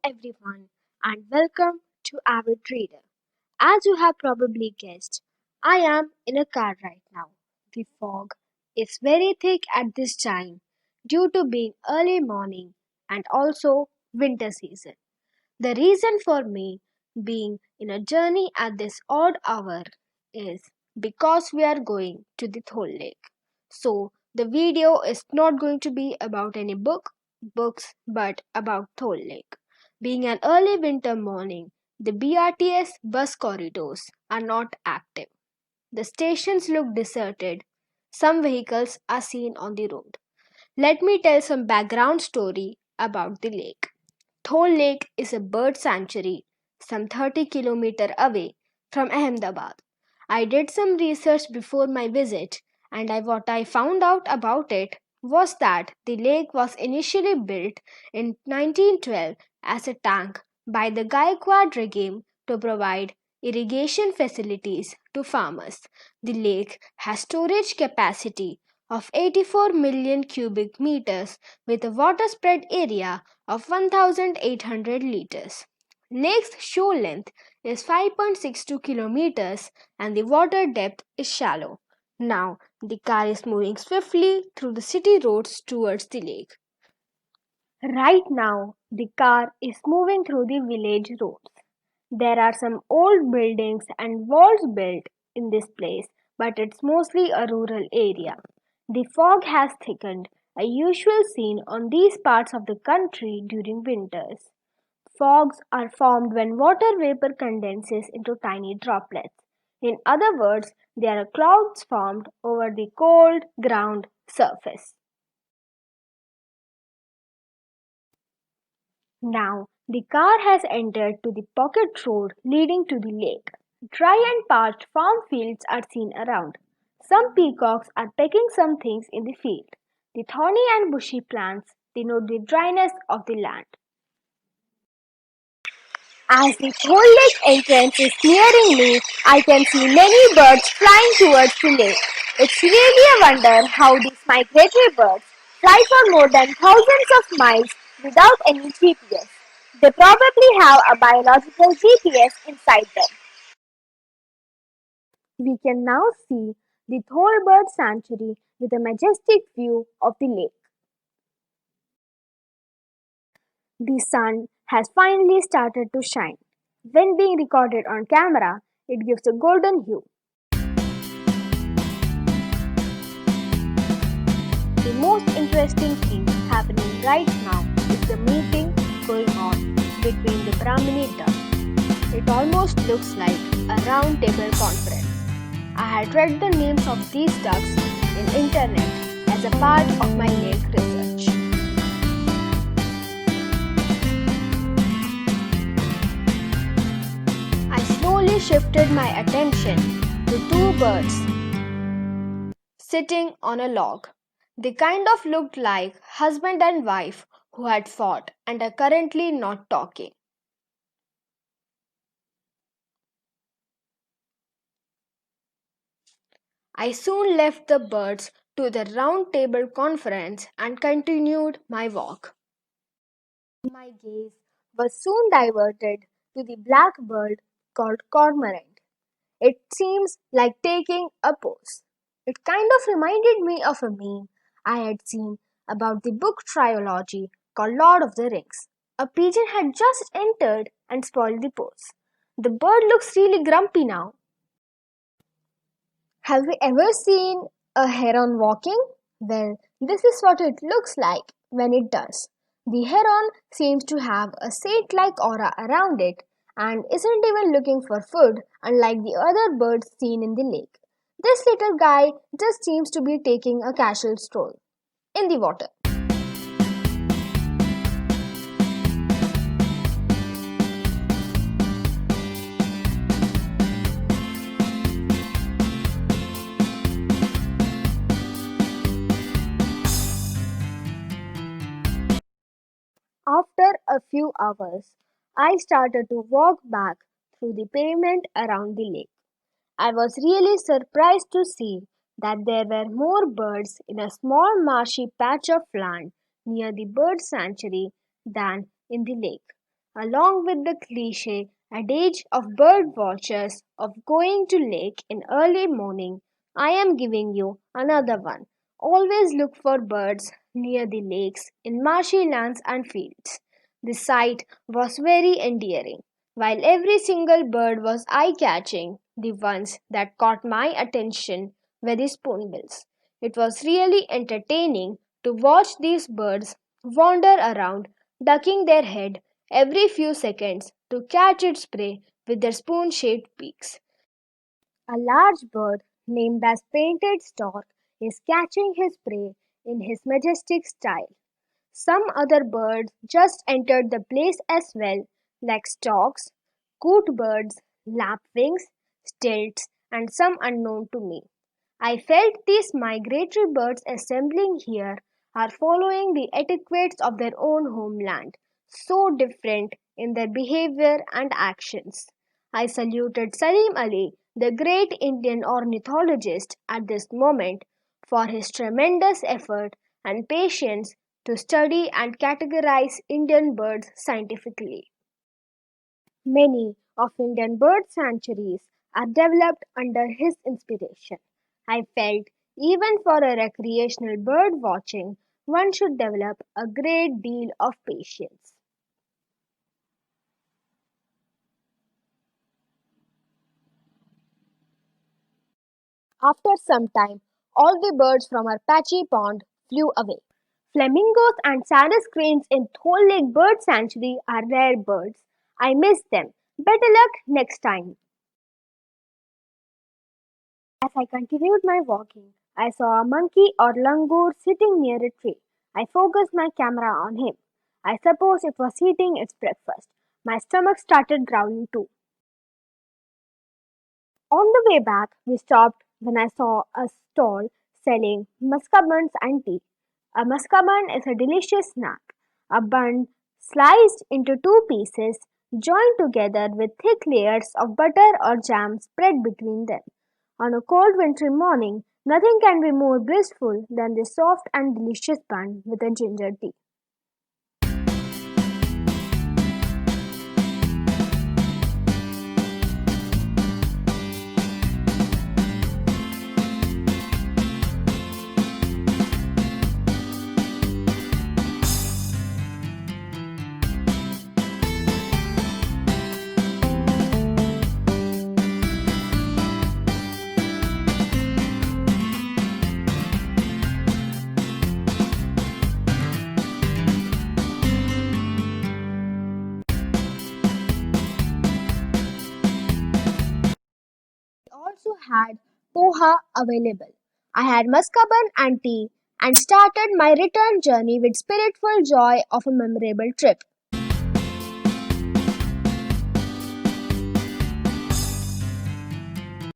everyone, and welcome to Avid Reader. As you have probably guessed, I am in a car right now. The fog is very thick at this time due to being early morning and also winter season. The reason for me being in a journey at this odd hour is because we are going to the Thol lake. So the video is not going to be about any books but about Thol lake. Being an early winter morning, the BRTS bus corridors are not active. The stations look deserted. Some vehicles are seen on the road. Let me tell some background story about the lake. Thol Lake is a bird sanctuary some 30 kilometers away from Ahmedabad. I did some research before my visit and what I found out about it was that the lake was initially built in 1912 as a tank by the Gaikwad regime to provide irrigation facilities to farmers. The lake has storage capacity of 84 million cubic meters with a water spread area of 1,800 liters. Lake's shore length is 5.62 kilometers and the water depth is shallow. Now, the car is moving swiftly through the city roads towards the lake. Right now, the car is moving through the village roads. There are some old buildings and walls built in this place, but it's mostly a rural area. The fog has thickened, a usual scene on these parts of the country during winters. Fogs are formed when water vapor condenses into tiny droplets. In other words, there are clouds formed over the cold ground surface. Now, the car has entered to the pocket road leading to the lake. Dry and parched farm fields are seen around. Some peacocks are pecking some things in the field. The thorny and bushy plants denote the dryness of the land. As the Thol Lake entrance is nearing me, I can see many birds flying towards the lake. It's really a wonder how these migratory birds fly for more than thousands of miles without any GPS. They probably have a biological GPS inside them. We can now see the Thol Bird Sanctuary with a majestic view of the lake. The sun has finally started to shine. When being recorded on camera, it gives a golden hue. The most interesting thing happening right now is the meeting going on between the Brahmini ducks. It almost looks like a round table conference. I had read the names of these ducks in internet as a part of my lake research. I slowly shifted my attention to two birds sitting on a log. They kind of looked like husband and wife who had fought and are currently not talking. I soon left the birds to the round table conference and continued my walk. My gaze was soon diverted to the black bird called cormorant. It seems like taking a pose. It kind of reminded me of a meme I had seen about the book trilogy called Lord of the Rings. A pigeon had just entered and spoiled the pose. The bird looks really grumpy now. Have you ever seen a heron walking? Well, this is what it looks like when it does. The heron seems to have a saint-like aura around it and isn't even looking for food unlike the other birds seen in the lake. This little guy just seems to be taking a casual stroll in the water. After a few hours, I started to walk back through the pavement around the lake. I was really surprised to see that there were more birds in a small marshy patch of land near the bird sanctuary than in the lake. along with the cliche adage of bird watchers of going to lake in early morning. I am giving you another one. Always look for birds near the lakes in marshy lands and fields. The sight was very endearing. While every single bird was eye-catching, the ones that caught my attention were the spoonbills. It was really entertaining to watch these birds wander around, ducking their head every few seconds to catch its prey with their spoon-shaped beaks. A large bird named as painted stork is catching his prey in his majestic style. Some other birds just entered the place as well, like storks, coot birds, lapwings, stilts, and some unknown to me. I felt these migratory birds assembling here are following the etiquettes of their own homeland, so different in their behavior and actions. I saluted Salim Ali, the great Indian ornithologist, at this moment for his tremendous effort and patience to study and categorize Indian birds scientifically. Many of Indian bird sanctuaries are developed under his inspiration. I felt even for a recreational bird watching, one should develop a great deal of patience. After some time, all the birds from our patchy pond flew away. Flamingos and Sandus cranes in Thol Lake Bird Sanctuary are rare birds. I miss them. Better luck next time. As I continued my walking, I saw a monkey or langur sitting near a tree. I focused my camera on him. I suppose it was eating its breakfast. My stomach started growling too. On the way back, we stopped when I saw a stall selling muska and tea. A muska is a delicious snack, a bun sliced into two pieces, joined together with thick layers of butter or jam spread between them. On a cold wintry morning, nothing can be more blissful than this soft and delicious bun with a ginger tea. Also had poha available. I had muskaban and tea and started my return journey with spiritful joy of a memorable trip.